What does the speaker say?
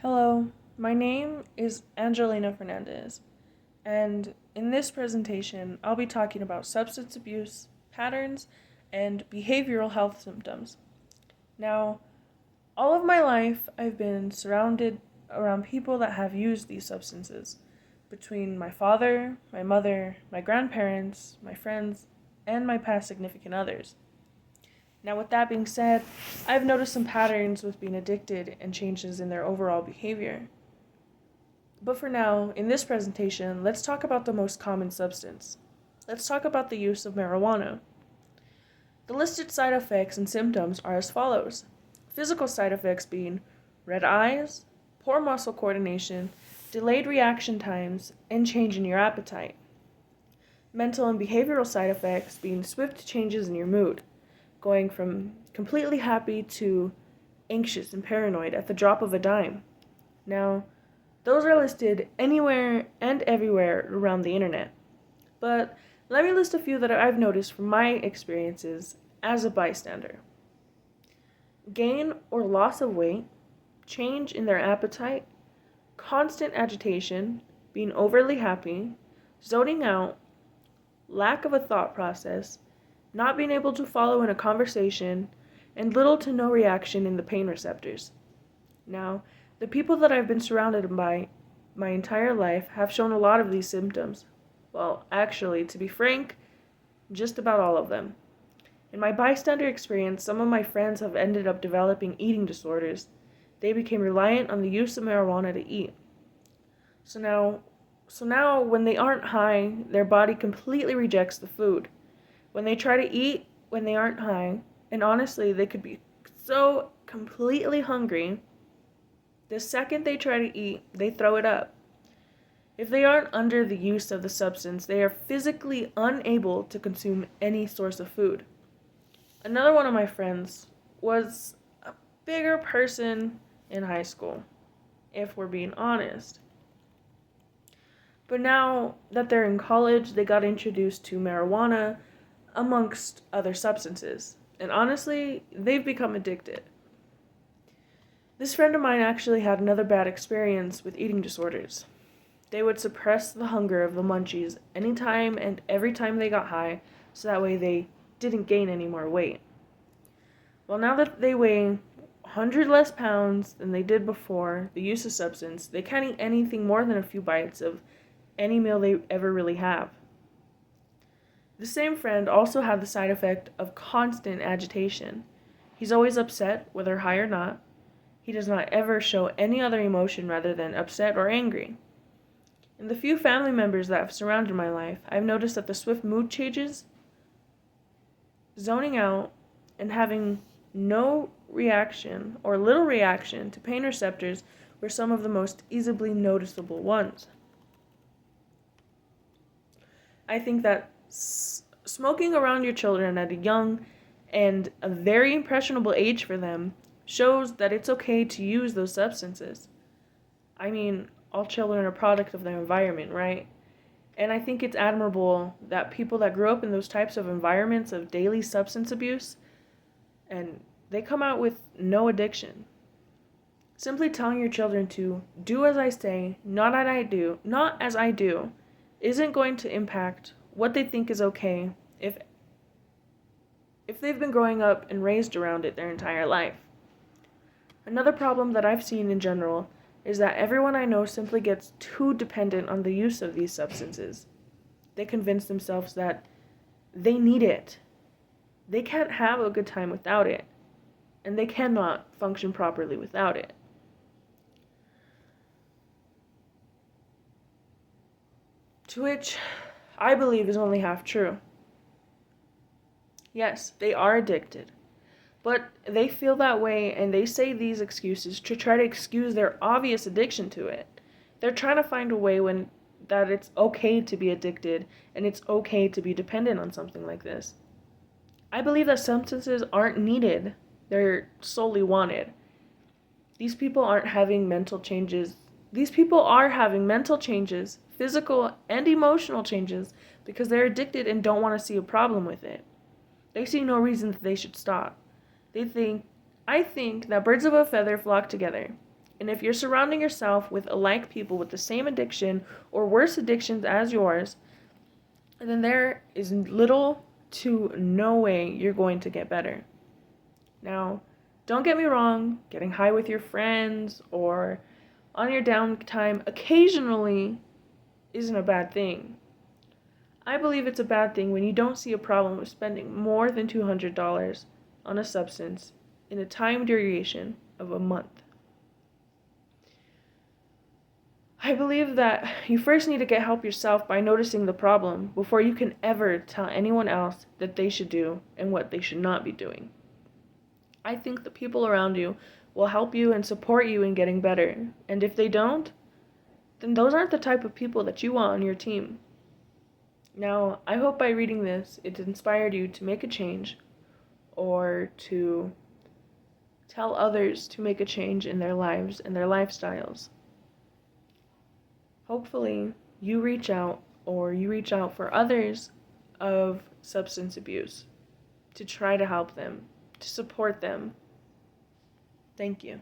Hello, my name is Angelina Fernandez, and in this presentation, I'll be talking about substance abuse patterns and behavioral health symptoms. Now, all of my life, I've been surrounded around people that have used these substances. Between my father, my mother, my grandparents, my friends, and my past significant others. Now, with that being said, I've noticed some patterns with being addicted and changes in their overall behavior. But for now, in this presentation, let's talk about the most common substance. Let's talk about the use of marijuana. The listed side effects and symptoms are as follows. Physical side effects being red eyes, poor muscle coordination, delayed reaction times, and change in your appetite. Mental and behavioral side effects being swift changes in your mood, going from completely happy to anxious and paranoid at the drop of a dime. Now, those are listed anywhere and everywhere around the internet. But let me list a few that I've noticed from my experiences as a bystander. Gain or loss of weight, change in their appetite, constant agitation, being overly happy, zoning out, lack of a thought process, not being able to follow in a conversation, and little to no reaction in the pain receptors. Now, the people that I've been surrounded by my entire life have shown a lot of these symptoms. Well, actually, to be frank, just about all of them. In my bystander experience, some of my friends have ended up developing eating disorders. They became reliant on the use of marijuana to eat. So now when they aren't high, their body completely rejects the food. When they try to eat when they aren't high, and honestly, they could be so completely hungry, the second they try to eat, they throw it up. If they aren't under the use of the substance, they are physically unable to consume any source of food. Another one of my friends was a bigger person in high school, if we're being honest. But now that they're in college, they got introduced to marijuana amongst other substances. And honestly, they've become addicted. This friend of mine actually had another bad experience with eating disorders. They would suppress the hunger of the munchies anytime and every time they got high, so that way they didn't gain any more weight. Well, now that they weigh 100 less pounds than they did before the use of substance, they can't eat anything more than a few bites of any meal they ever really have. The same friend also had the side effect of constant agitation. He's always upset, whether high or not. He does not ever show any other emotion rather than upset or angry. In the few family members that have surrounded my life, I've noticed that the swift mood changes, zoning out, and having no reaction or little reaction to pain receptors were some of the most easily noticeable ones. I think that smoking around your children at a young and a very impressionable age for them shows that it's okay to use those substances. I mean, all children are a product of their environment, right? And I think it's admirable that people that grew up in those types of environments of daily substance abuse, and they come out with no addiction. Simply telling your children to do as I say, not as I do, isn't going to impact what they think is okay if they've been growing up and raised around it their entire life. Another problem that I've seen in general is that everyone I know simply gets too dependent on the use of these substances. They convince themselves that they need it. They can't have a good time without it, and they cannot function properly without it. To which I believe is only half true. Yes, they are addicted. But they feel that way and they say these excuses to try to excuse their obvious addiction to it. They're trying to find a way when that it's okay to be addicted and it's okay to be dependent on something like this. I believe that substances aren't needed. They're solely wanted. These people aren't having mental changes. These people are having mental changes, physical and emotional changes, because they're addicted and don't want to see a problem with it. They see no reason that they should stop. I think that birds of a feather flock together. And if you're surrounding yourself with alike people with the same addiction or worse addictions as yours, then there is little to no way you're going to get better. Now, don't get me wrong, getting high with your friends or on your downtime occasionally isn't a bad thing. I believe it's a bad thing when you don't see a problem with spending more than $200 on a substance in a time duration of a month. I believe that you first need to get help yourself by noticing the problem before you can ever tell anyone else that they should do and what they should not be doing. I think the people around you will help you and support you in getting better, and if they don't, then those aren't the type of people that you want on your team. Now, I hope by reading this, it inspired you to make a change or to tell others to make a change in their lives and their lifestyles. Hopefully, you reach out for others of substance abuse to try to help them, to support them. Thank you.